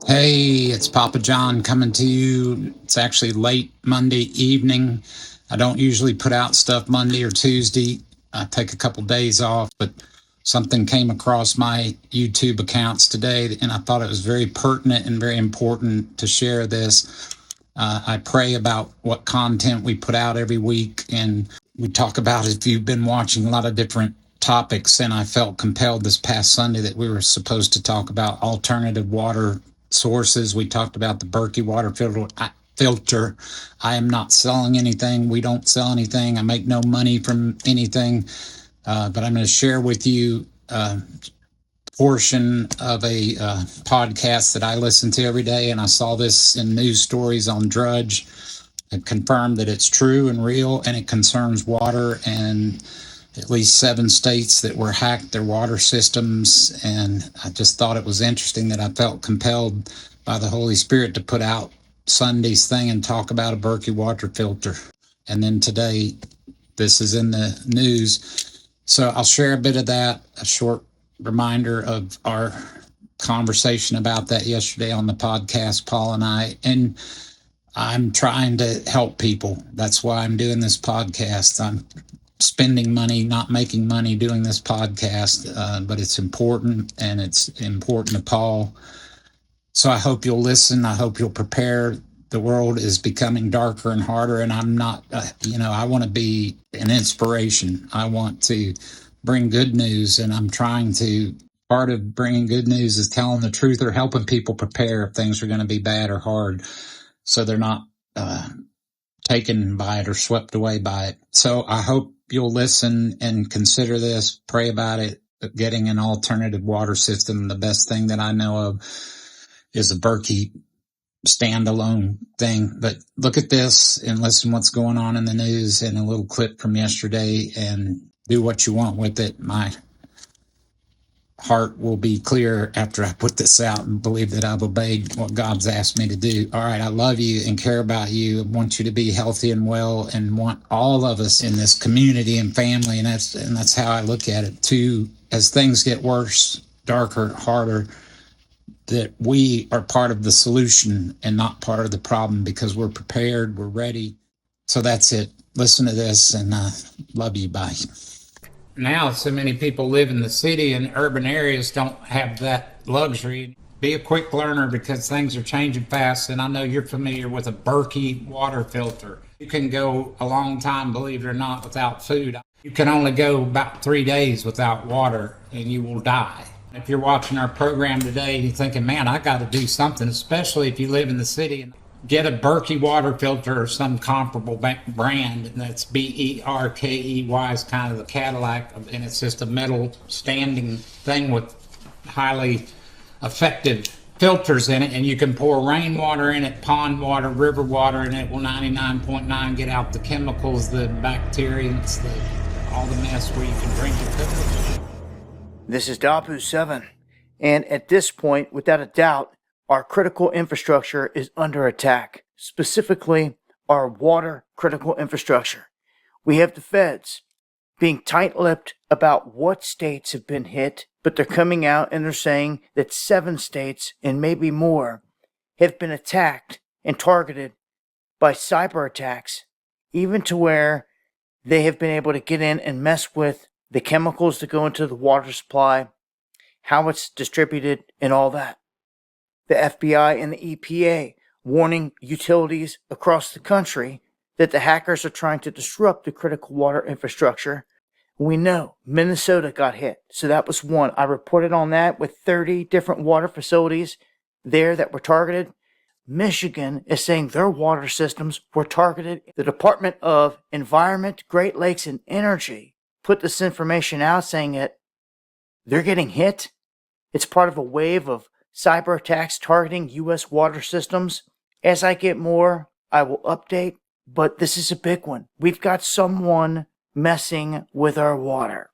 Hey, it's Papa John coming to you. It's actually late Monday evening. I don't usually put out stuff Monday or Tuesday. I take a couple days off, but something came across my YouTube accounts today, and I thought it was very pertinent and very important to share this. I pray about what content we put out every week, and we talk about, if you've been watching, a lot of different topics, and I felt compelled this past Sunday that we were supposed to talk about alternative water sources. We talked about the Berkey water filter. I am not selling anything. We don't sell anything. I make no money from anything. But I'm going to share with you a portion of a podcast that I listen to every day. And I saw this in news stories on Drudge. It confirmed that it's true and real, and it concerns water and at least 7 states that were hacked their water systems. And I just thought it was interesting that I felt compelled by the Holy Spirit to put out Sunday's thing and talk about a Berkey water filter. And then today, this is in the news. So I'll share a bit of that, a short reminder of our conversation about that yesterday on the podcast, Paul and I. And I'm trying to help people. That's why I'm doing this podcast. I'm spending money, not making money doing this podcast, but it's important, and it's important to Paul. So I hope you'll listen. I hope you'll prepare. The world is becoming darker and harder, and I'm not, I want to be an inspiration. I want to bring good news, and I'm trying to. Part of bringing good news is telling the truth or helping people prepare if things are going to be bad or hard, so they're not taken by it or swept away by it. So I hope you'll listen and consider this, pray about it. Getting an alternative water system, the best thing that I know of is a Berkey standalone thing. But look at this and listen what's going on in the news, and a little clip from yesterday, and do what you want with it. My heart will be clear after I put this out and believe that I've obeyed what God's asked me to do. All right, I love you and care about you. I want you to be healthy and well, and want all of us in this community and family. And that's how I look at it too. As things get worse, darker, harder, that we are part of the solution and not part of the problem, because we're prepared, we're ready. So that's it. Listen to this, and love you. Bye. Now, so many people live in the city, and urban areas don't have that luxury. Be a quick learner, because things are changing fast, and I know you're familiar with a Berkey water filter. You can go a long time, believe it or not, without food. You can only go about 3 days without water, and you will die. If you're watching our program today and you're thinking, man, I got to do something, especially if you live in the city, get a Berkey water filter or some comparable brand. And that's Berkey is kind of the Cadillac, and it's just a metal standing thing with highly effective filters in it. And you can pour rainwater in it, pond water, river water, and it will 99.9 get out the chemicals, the bacteria, all the mess where you can drink it. This is Dapu7, and at this point, without a doubt, our critical infrastructure is under attack, specifically our water critical infrastructure. We have the feds being tight-lipped about what states have been hit, but they're coming out and they're saying that 7 states and maybe more have been attacked and targeted by cyber attacks, even to where they have been able to get in and mess with the chemicals that go into the water supply, how it's distributed, and all that. The FBI and the EPA warning utilities across the country that the hackers are trying to disrupt the critical water infrastructure. We know Minnesota got hit, so that was one. I reported on that with 30 different water facilities there that were targeted. Michigan is saying their water systems were targeted. The Department of Environment, Great Lakes, and Energy put this information out saying that they're getting hit. It's part of a wave of cyber attacks targeting U.S. water systems. As I get more, I will update, but this is a big one. We've got someone messing with our water.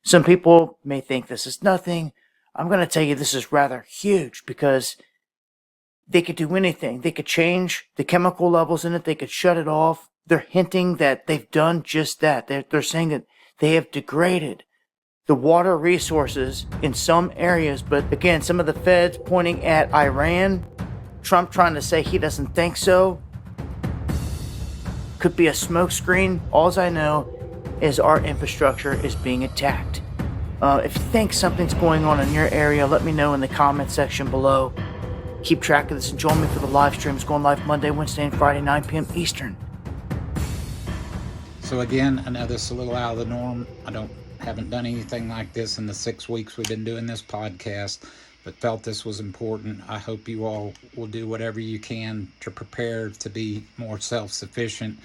Some people may think this is nothing. I'm going to tell you this is rather huge, because they could do anything. They could change the chemical levels in it. They could shut it off. They're hinting that they've done just that. They're saying that they have degraded the water resources in some areas. But again, some of the feds pointing at Iran, Trump trying to say he doesn't think so. Could be a smokescreen. All I know is our infrastructure is being attacked. If you think something's going on in your area, let me know in the comment section below. Keep track of this and join me for the live streams going live Monday, Wednesday, and Friday, 9 p.m. Eastern. So again, I know this is a little out of the norm. Haven't done anything like this in the 6 weeks we've been doing this podcast, but felt this was important. I hope you all will do whatever you can to prepare to be more self-sufficient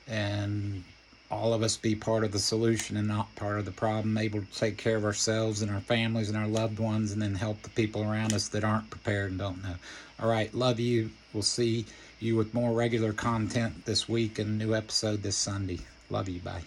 and all of us be part of the solution and not part of the problem, able to take care of ourselves and our families and our loved ones, and then help the people around us that aren't prepared and don't know. All right, love you. We'll see you with more regular content this week and a new episode this Sunday. Love you. Bye.